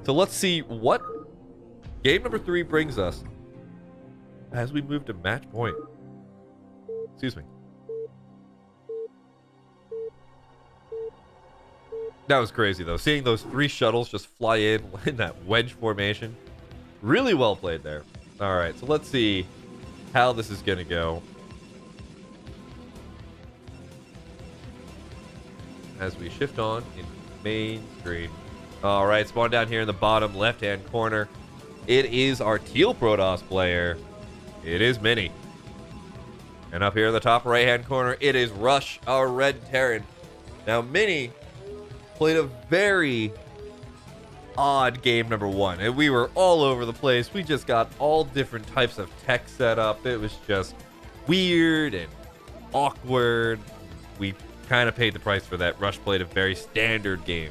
So let's see what game number 3 brings us as we move to match point. Excuse me. That was crazy, though. Seeing those 3 shuttles just fly in that wedge formation. Really well played there. All right, so let's see how this is going to go. As we shift on in main screen. All right, spawn down here in the bottom left-hand corner. It is our teal Protoss player. It is Mini. And up here in the top right-hand corner, it is Rush, our red Terran. Now, Mini played a very odd game number 1, and we were all over the place. We just got all different types of tech set up. It was just weird and awkward. We kind of paid the price for that. Rush played a very standard game.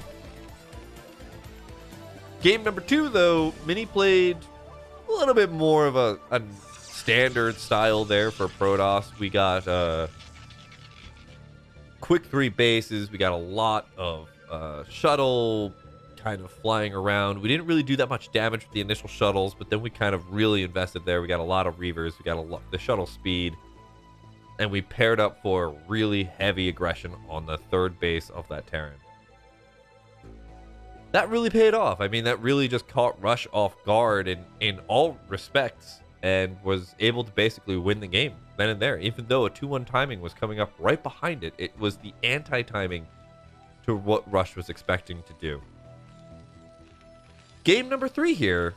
Game number 2, though, Mini played a little bit more of a standard style there for Protoss. We got quick 3 bases. We got a lot of shuttle kind of flying around. We didn't really do that much damage with the initial shuttles, but then we kind of really invested there. We got a lot of reavers. We got the shuttle speed. And we paired up for really heavy aggression on the 3rd base of that Terran. That really paid off. I mean, that really just caught Rush off guard in all respects and was able to basically win the game then and there. Even though a 2-1 timing was coming up right behind it, it was the anti-timing to what Rush was expecting to do. Game number 3 here.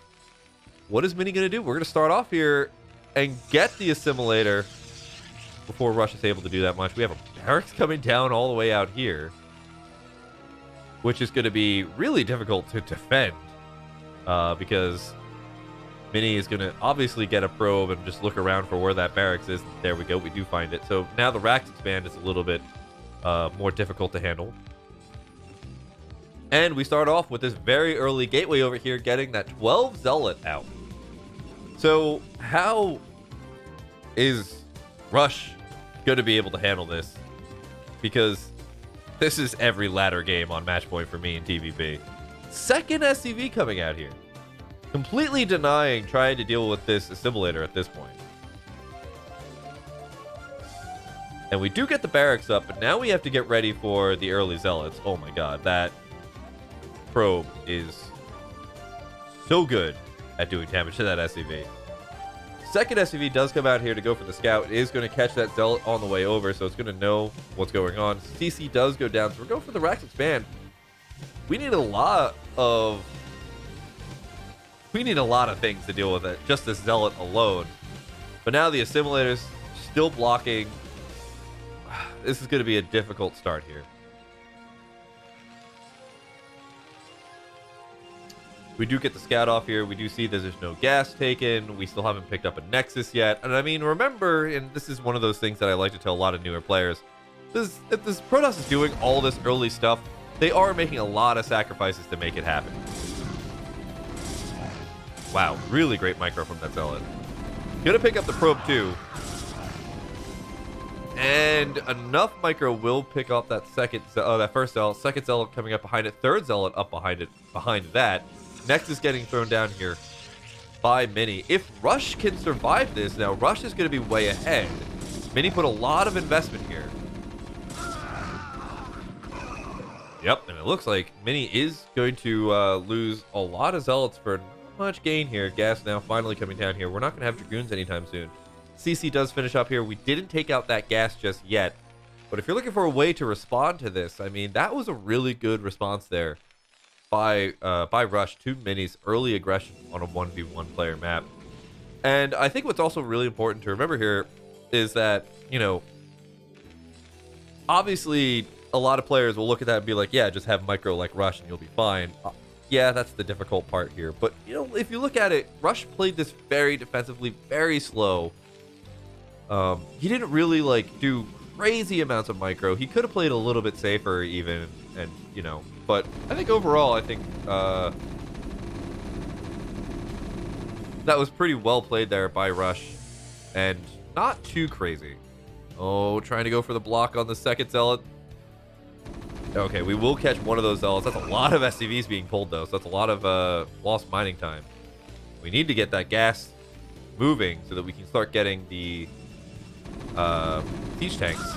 What is Mini going to do? We're going to start off here and get the assimilator before Rush is able to do that much. We have a barracks coming down all the way out here, which is going to be really difficult to defend because Mini is going to obviously get a probe and just look around for where that barracks is. There we go. We do find it. So now the racks expand is a little bit more difficult to handle. And we start off with this very early gateway over here getting that 12 Zealot out. So how is Rush going to be able to handle this? Because this is every ladder game on match point for me in TVB. Second SCV coming out here. Completely denying trying to deal with this assimilator at this point. And we do get the barracks up, but now we have to get ready for the early Zealots. Oh my god, that probe is so good at doing damage to that SCV. Second SCV does come out here to go for the scout. It is going to catch that Zealot on the way over, so it's going to know what's going on. CC does go down, so we're going for the racks expand. We need a lot of things to deal with it, just this Zealot alone. But now the assimilator's still blocking. This is going to be a difficult start here. We do get the scout off here. We do see that there's no gas taken. We still haven't picked up a Nexus yet. And I mean, remember, and this is one of those things that I like to tell a lot of newer players, if this Protoss is doing all this early stuff, they are making a lot of sacrifices to make it happen. Wow, really great micro from that Zealot. Gonna pick up the probe too. And enough micro will pick up that that first Zealot. Second Zealot coming up behind it. Third Zealot up behind it. Behind that. Nexus getting thrown down here by Mini. If Rush can survive this, now Rush is going to be way ahead. Mini put a lot of investment here. Yep, and it looks like Mini is going to lose a lot of Zealots for not much gain here. Gas now finally coming down here. We're not going to have Dragoons anytime soon. CC does finish up here. We didn't take out that gas just yet. But if you're looking for a way to respond to this, I mean, that was a really good response there by Rush to Mini's early aggression on a 1v1 player map. And I think what's also really important to remember here is that, you know, obviously a lot of players will look at that and be like, yeah, just have micro like Rush and you'll be fine. Yeah, that's the difficult part here. But, you know, if you look at it, Rush played this very defensively, very slow. He didn't really, like, do crazy amounts of micro. He could have played a little bit safer even, and, you know. But I think overall, I think that was pretty well played there by Rush. And not too crazy. Oh, trying to go for the block on the second Zealot. Okay, we will catch one of those zealots. That's a lot of SCVs being pulled, though, so that's a lot of lost mining time. We need to get that gas moving so that we can start getting the siege tanks.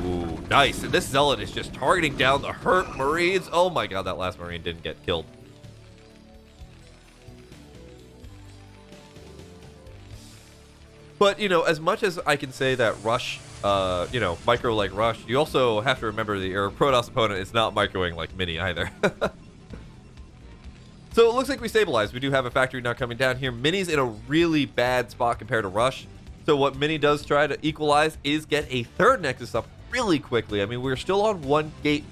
Ooh, nice. And this zealot is just targeting down the hurt Marines. Oh my god, that last Marine didn't get killed. But, you know, as much as I can say that Rush, you know, micro like Rush, you also have to remember that your Protoss opponent is not microing like Mini either. So it looks like we stabilized. We do have a factory now coming down here. Mini's in a really bad spot compared to Rush. So what Mini does try to equalize is get a third Nexus up really quickly. I mean, we're still on one gate.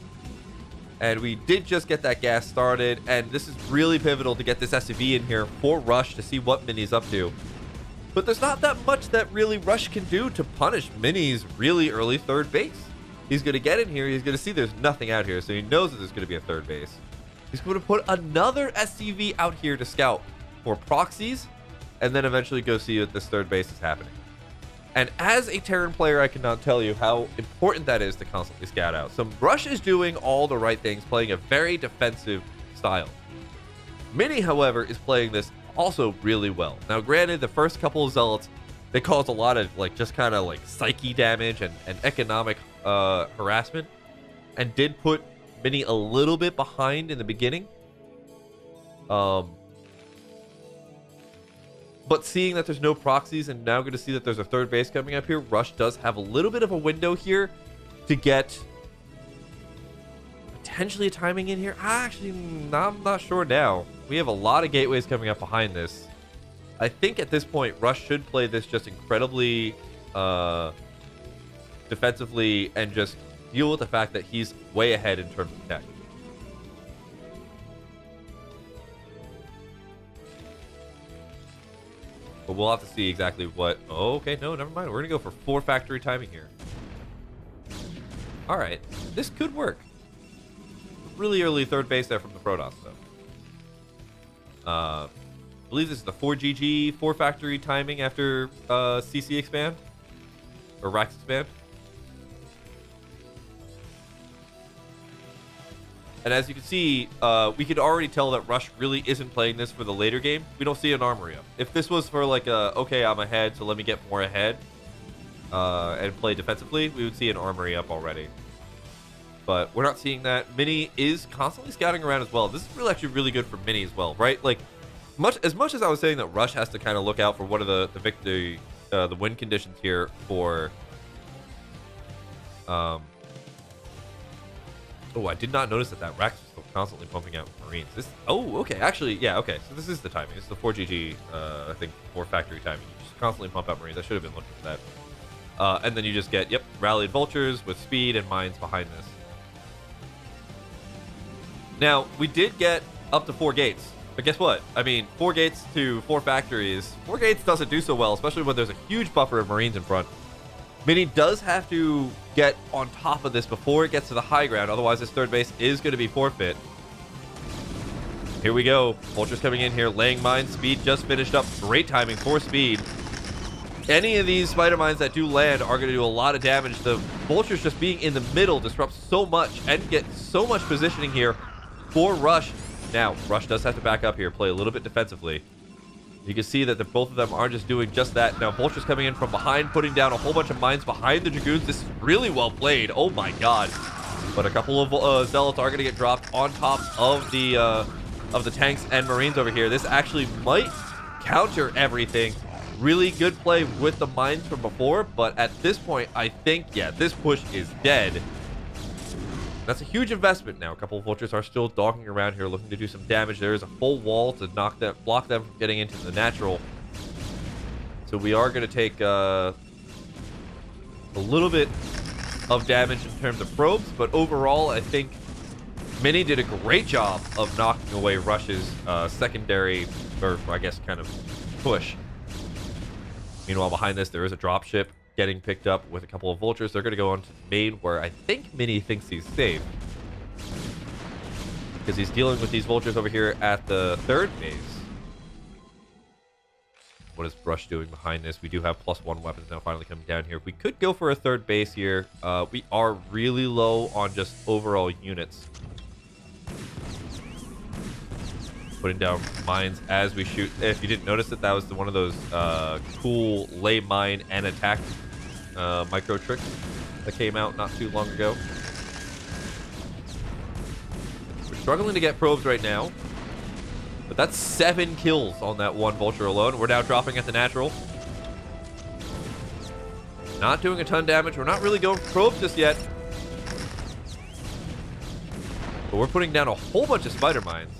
And we did just get that gas started. And this is really pivotal to get this SCV in here for Rush to see what Mini's up to. But there's not that much that really Rush can do to punish Mini's really early third base. He's going to get in here. He's going to see there's nothing out here. So he knows that there's going to be a third base. He's going to put another SCV out here to scout for proxies. And then eventually go see if this third base is happening. And as a Terran player, I cannot tell you how important that is to constantly scout out. So Rush is doing all the right things, playing a very defensive style. Mini, however, is playing this also really well. Now, granted, the first couple of zealots, they caused a lot of like just kind of like psyche damage and economic harassment, and did put Mini a little bit behind in the beginning. But seeing that there's no proxies and now going to see that there's a third base coming up here, Rush does have a little bit of a window here to get potentially a timing in here. Actually, I'm not sure now. We have a lot of gateways coming up behind this. I think at this point, Rush should play this just incredibly defensively and just deal with the fact that he's way ahead in terms of tech. But we'll have to see exactly what... Oh, okay, no, never mind. We're going to go for 4 factory timing here. All right, this could work. Really early third base there from the Protoss, though. I believe this is the 4GG 4 factory timing after CC expand. Or Rax expand. And as you can see, we could already tell that Rush really isn't playing this for the later game. We don't see an armory up. If this was for like a, okay, I'm ahead, so let me get more ahead and play defensively, we would see an armory up already. But we're not seeing that. Mini is constantly scouting around as well. This is really actually really good for Mini as well, right? Like, as much as I was saying that Rush has to kind of look out for what are the victory, the win conditions here for... Oh, I did not notice that Rax was still constantly pumping out Marines. This, oh, okay. Actually, yeah, okay. So this is the timing. This is the 4GG, I think, 4 factory timing. You just constantly pump out Marines. I should have been looking for that. And then you just get, yep, rallied vultures with speed and mines behind this. Now, we did get up to 4 gates. But guess what? I mean, 4 gates to 4 factories. 4 gates doesn't do so well, especially when there's a huge buffer of Marines in front. Mini does have to get on top of this before it gets to the high ground. Otherwise, this third base is going to be forfeit. Here we go. Vultures coming in here, laying mines. Speed just finished up. Great timing for Speed. Any of these spider mines that do land are going to do a lot of damage. The Vultures just being in the middle disrupts so much and get so much positioning here for Rush. Now, Rush does have to back up here, play a little bit defensively. You can see that both of them are just doing just that. Now, Vulture's coming in from behind, putting down a whole bunch of mines behind the Dragoons. This is really well played. Oh my god. But a couple of Zealots are going to get dropped on top of the tanks and Marines over here. This actually might counter everything. Really good play with the mines from before, but at this point, I think, yeah, this push is dead. That's a huge investment now. A couple of Vultures are still dogging around here looking to do some damage. There is a full wall to block them from getting into the natural. So we are going to take a little bit of damage in terms of probes, but overall, I think Mini did a great job of knocking away Rush's secondary, or I guess kind of push. Meanwhile, behind this, there is a dropship getting picked up with a couple of Vultures. They're going to go on to the main, where I think Mini thinks he's safe, because he's dealing with these Vultures over here at the third base. What is Rush doing behind this? We do have +1 weapons now finally coming down here. We could go for a third base here. We are really low on just overall units. Putting down mines as we shoot. If you didn't notice it, that was one of those cool lay mine and attack micro tricks that came out not too long ago. We're struggling to get probes right now. But that's 7 kills on that one vulture alone. We're now dropping at the natural. Not doing a ton damage. We're not really going for probes just yet. But we're putting down a whole bunch of spider mines.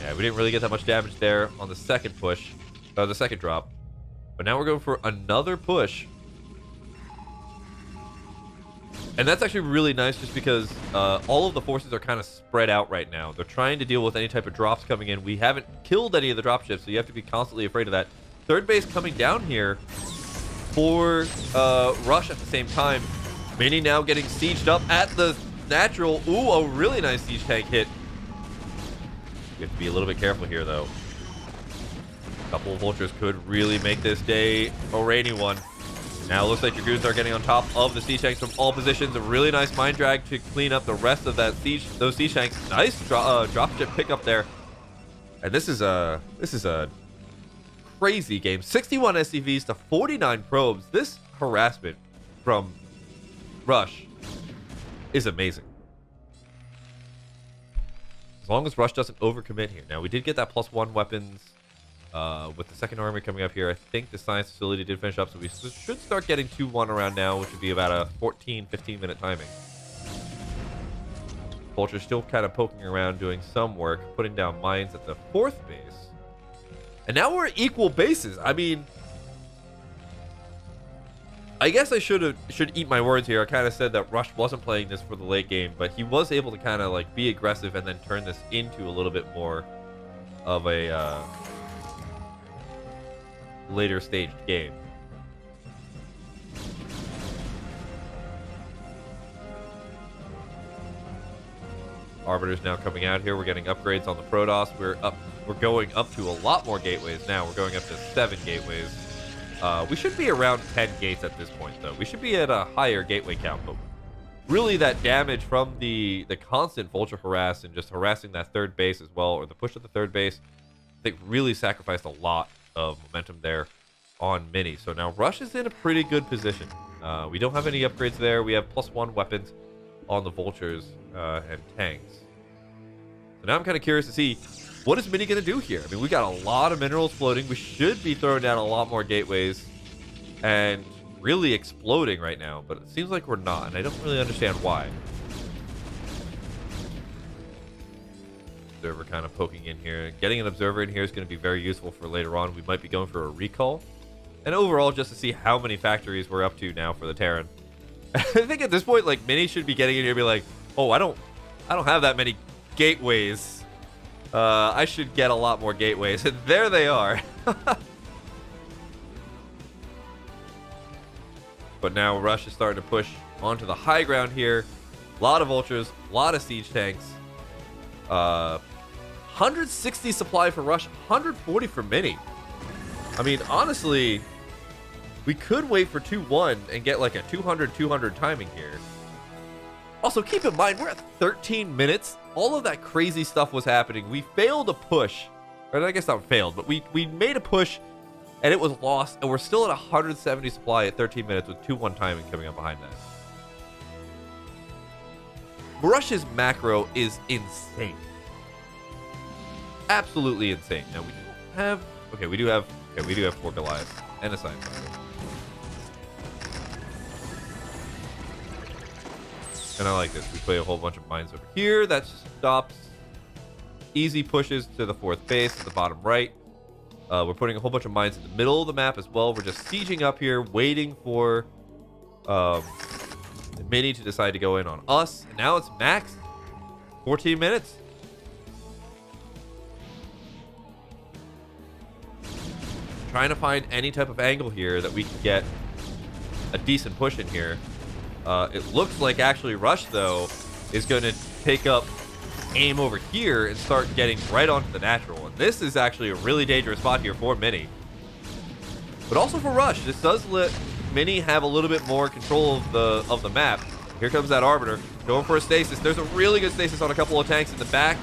Yeah, we didn't really get that much damage there on the second push. The second drop. But now we're going for another push. And that's actually really nice just because all of the forces are kind of spread out right now. They're trying to deal with any type of drops coming in. We haven't killed any of the dropships, so you have to be constantly afraid of that. Third base coming down here for Rush at the same time. Mini now getting sieged up at the natural. Ooh, a really nice siege tank hit. We have to be a little bit careful here, though. A couple of vultures could really make this day a rainy one. Now it looks like your goons are getting on top of the siege tanks from all positions. A really nice mine drag to clean up the rest of that siege, those siege tanks. Nice dropship pickup there. And this is a crazy game. 61 SCVs to 49 probes. This harassment from Rush is amazing. As long as Rush doesn't overcommit here. Now we did get that +1 weapons. With the second army coming up here, I think the science facility did finish up, so we should start getting 2-1 around now, which would be about a 14-15 minute timing. Vulture's still kind of poking around, doing some work, putting down mines at the 4th base. And now we're equal bases. I mean, I guess I should eat my words here. I kind of said that Rush wasn't playing this for the late game, but he was able to kind of like be aggressive and then turn this into a little bit more of a later staged game. Arbiter's now coming out here. We're getting upgrades on the Protoss. We're going up to a lot more gateways now. We're going up to 7 gateways. We should be around 10 gates at this point, though. We should be at a higher gateway count, but really that damage from the constant vulture harass and just harassing that third base as well, or the push of the third base, I think really sacrificed a lot of momentum there on Mini. So now Rush is in a pretty good position. We don't have any upgrades there. We have +1 weapons on the vultures and tanks. So now I'm kind of curious to see what is Mini going to do here. I mean, we got a lot of minerals floating. We should be throwing down a lot more gateways and really exploding right now, but it seems like we're not, and I don't really understand why. Observer kind of poking in here. Getting an observer in here is going to be very useful for later on. We might be going for a recall. And overall, just to see how many factories we're up to now for the Terran. I think at this point, like, Mini should be getting in here and be like, oh, I don't have that many gateways. I should get a lot more gateways. And there they are. But now Rush is starting to push onto the high ground here. A lot of vultures, a lot of siege tanks. 160 supply for Rush, 140 for Mini. I mean, honestly, we could wait for 2-1 and get like a 200-200 timing here. Also, keep in mind, we're at 13 minutes. All of that crazy stuff was happening. We failed a push. Or I guess not failed, but we made a push and it was lost. And we're still at 170 supply at 13 minutes with 2-1 timing coming up behind that. Rush's macro is insane. Absolutely insane. Now we don't have... Okay, we do have 4 Goliaths and a science factory. And I like this. We play a whole bunch of mines over here. That stops easy pushes to the 4th base, to the bottom right. We're putting a whole bunch of mines in the middle of the map as well. We're just sieging up here, waiting for Mini to decide to go in on us. And now it's max 14 minutes. Trying to find any type of angle here that we can get a decent push in here. It looks like actually Rush, though, is going to take up aim over here and start getting right onto the natural. And this is actually a really dangerous spot here for Mini. But also for Rush. This does let Mini have a little bit more control of the map. Here comes that Arbiter. Going for a stasis. There's a really good stasis on a couple of tanks in the back.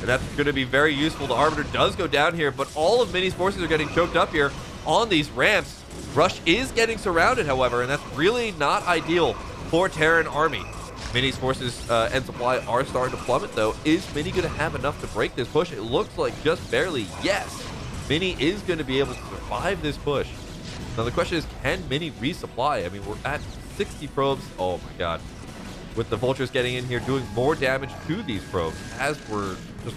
And that's going to be very useful. The Arbiter does go down here, but all of Mini's forces are getting choked up here on these ramps. Rush is getting surrounded, however, and that's really not ideal for Terran Army. Mini's forces and supply are starting to plummet, though. Is Mini going to have enough to break this push? It looks like just barely. Yes, Mini is going to be able to survive this push. Now, the question is, can Mini resupply? I mean, we're at 60 probes. Oh, my God. With the Vultures getting in here, doing more damage to these probes as we're just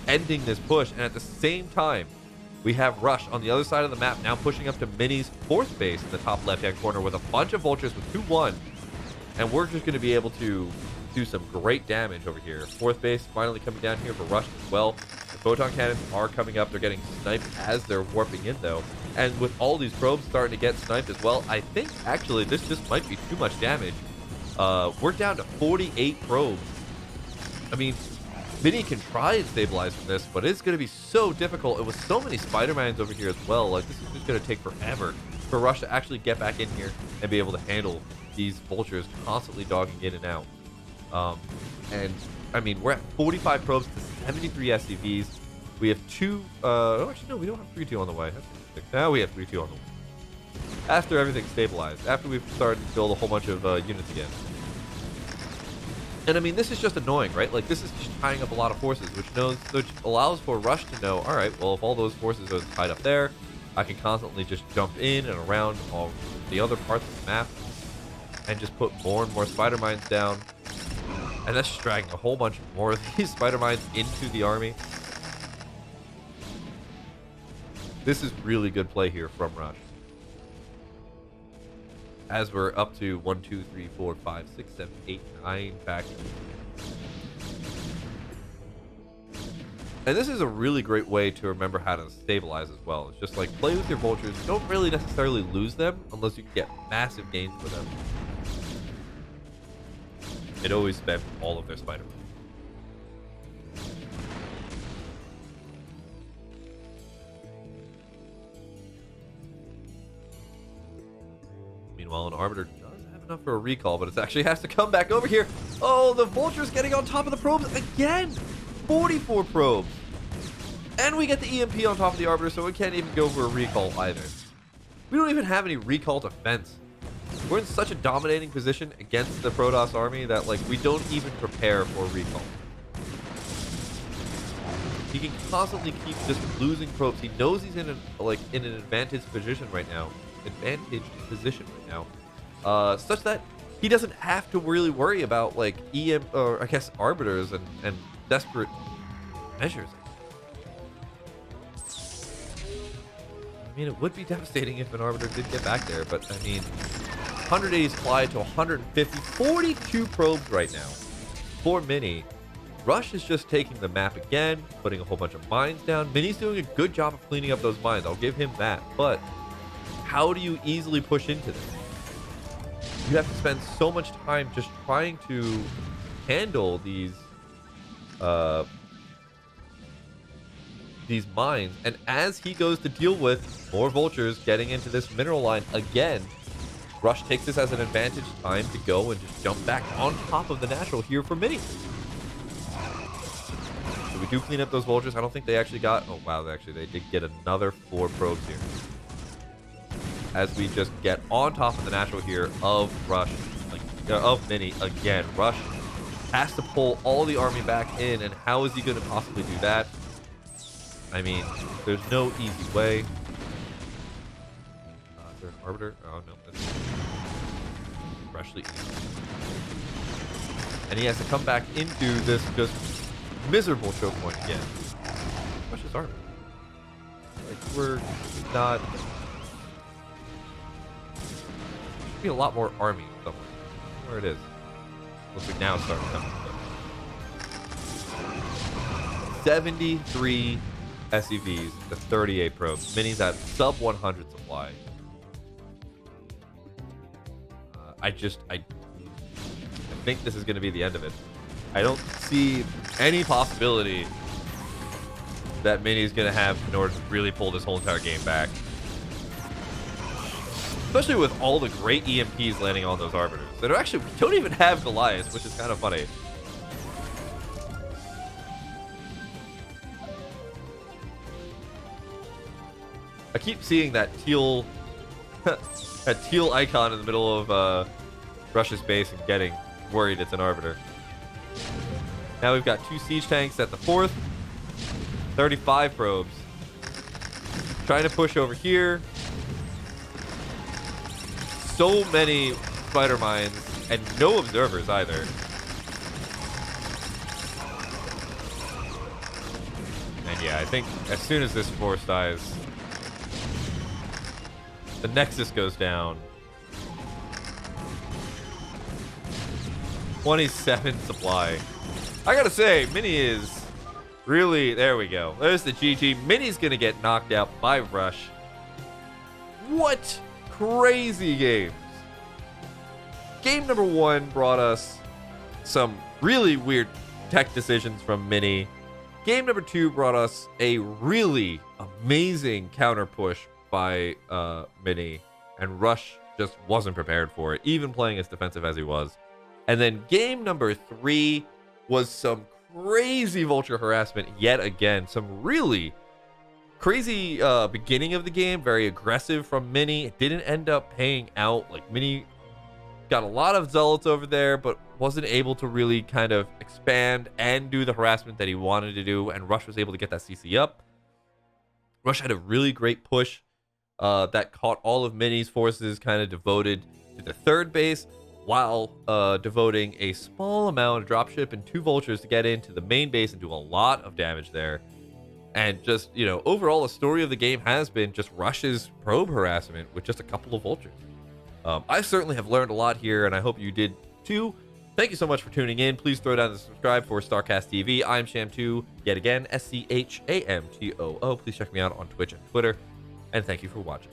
ending this push. And at the same time, we have Rush on the other side of the map now pushing up to Mini's 4th base in the top left-hand corner with a bunch of Vultures with 2-1. And we're just going to be able to do some great damage over here. 4th base finally coming down here for Rush as well. The photon cannons are coming up. They're getting sniped as they're warping in, though. And with all these probes starting to get sniped as well, I think actually this just might be too much damage. We're down to 48 probes. I mean, Mini can try and stabilize from this, but it's going to be so difficult. And with so many Spider-Mans over here as well, like, this is just going to take forever for Rush to actually get back in here and be able to handle these Vultures constantly dogging in and out. And, I mean, we're at 45 probes to 73 SCVs. We have 2... oh, actually, no, we don't have 3-2 on the way. That's interesting. Now we have 3-2 on the way. After everything's stabilized. After we've started to build a whole bunch of units again. And I mean, this is just annoying, right? Like, this is just tying up a lot of forces, which allows for Rush to know, all right, well, if all those forces are tied up there, I can constantly just jump in and around all the other parts of the map and just put more and more spider mines down. And that's just dragging a whole bunch more of these spider mines into the army. This is really good play here from Rush. As we're up to 1, 2, 3, 4, 5, 6, 7, 8, 9 factions. And this is a really great way to remember how to stabilize as well. It's just like, play with your Vultures. You don't really necessarily lose them unless you can get massive gains for them. It always spent all of their Spider-Man. Meanwhile, an Arbiter does have enough for a recall, but it actually has to come back over here. Oh, the Vulture's getting on top of the probes again. 44 probes. And we get the EMP on top of the Arbiter, so it can't even go for a recall either. We don't even have any recall defense. We're in such a dominating position against the Protoss army that, like, we don't even prepare for a recall. He can constantly keep just losing probes. He knows he's in an advantaged position right now. Such that he doesn't have to really worry about, like, or I guess Arbiters and desperate measures. I mean, it would be devastating if an Arbiter did get back there, but I mean, 180 supply to 150, 42 probes right now for Mini. Rush is just taking the map again, putting a whole bunch of mines down. Mini's doing a good job of cleaning up those mines. I'll give him that, but how do you easily push into this? You have to spend so much time just trying to handle these mines, and as he goes to deal with more Vultures getting into this mineral line again, Rush takes this as an advantage time to go and just jump back on top of the natural here for Mini. So we do clean up those Vultures. I don't think they actually got... Oh, wow, they did get another 4 probes here. As we just get on top of the natural here of Rush, of Mini again. Rush has to pull all the army back in, and how is he going to possibly do that? I mean, there's no easy way. Is there an Arbiter? Oh, no. That's freshly easy. And he has to come back into this just miserable choke point again. Rush's army. Like, we're not... Should be a lot more army somewhere. Where it is. Looks like now it's starting to come. 73 SCVs to 38 probes. Mini's at sub 100 supply. I think this is going to be the end of it. I don't see any possibility that Mini's going to have in order to really pull this whole entire game back. Especially with all the great EMPs landing on those Arbiters. That actually don't even have Goliaths, which is kind of funny. I keep seeing that teal that teal icon in the middle of Rush's base and getting worried it's an Arbiter. Now we've got 2 siege tanks at the 4th. 35 probes. Trying to push over here. So many spider mines and no observers either. And yeah, I think as soon as this force dies, the Nexus goes down. 27 supply. I gotta say, Mini is really... There we go. There's the GG. Mini's gonna get knocked out by Rush. What crazy games. Game number 1 brought us some really weird tech decisions from Mini. Game number 2 brought us a really amazing counter push by Mini, and Rush just wasn't prepared for it, even playing as defensive as he was. And then game number 3 was some crazy vulture harassment yet again. Some really crazy beginning of the game, very aggressive from Mini. It didn't end up paying out. Like, Mini got a lot of zealots over there, but wasn't able to really kind of expand and do the harassment that he wanted to do, and Rush was able to get that CC up. Rush had a really great push that caught all of Mini's forces kind of devoted to the 3rd base, while devoting a small amount of dropship and 2 vultures to get into the main base and do a lot of damage there. And just, you know, overall, the story of the game has been just Rush's probe harassment with just a couple of vultures. I certainly have learned a lot here, and I hope you did too. Thank you so much for tuning in. Please throw down the subscribe for StarCastTV. I'm Schamtoo, yet again, SCHAMTOO. Please check me out on Twitch and Twitter, and thank you for watching.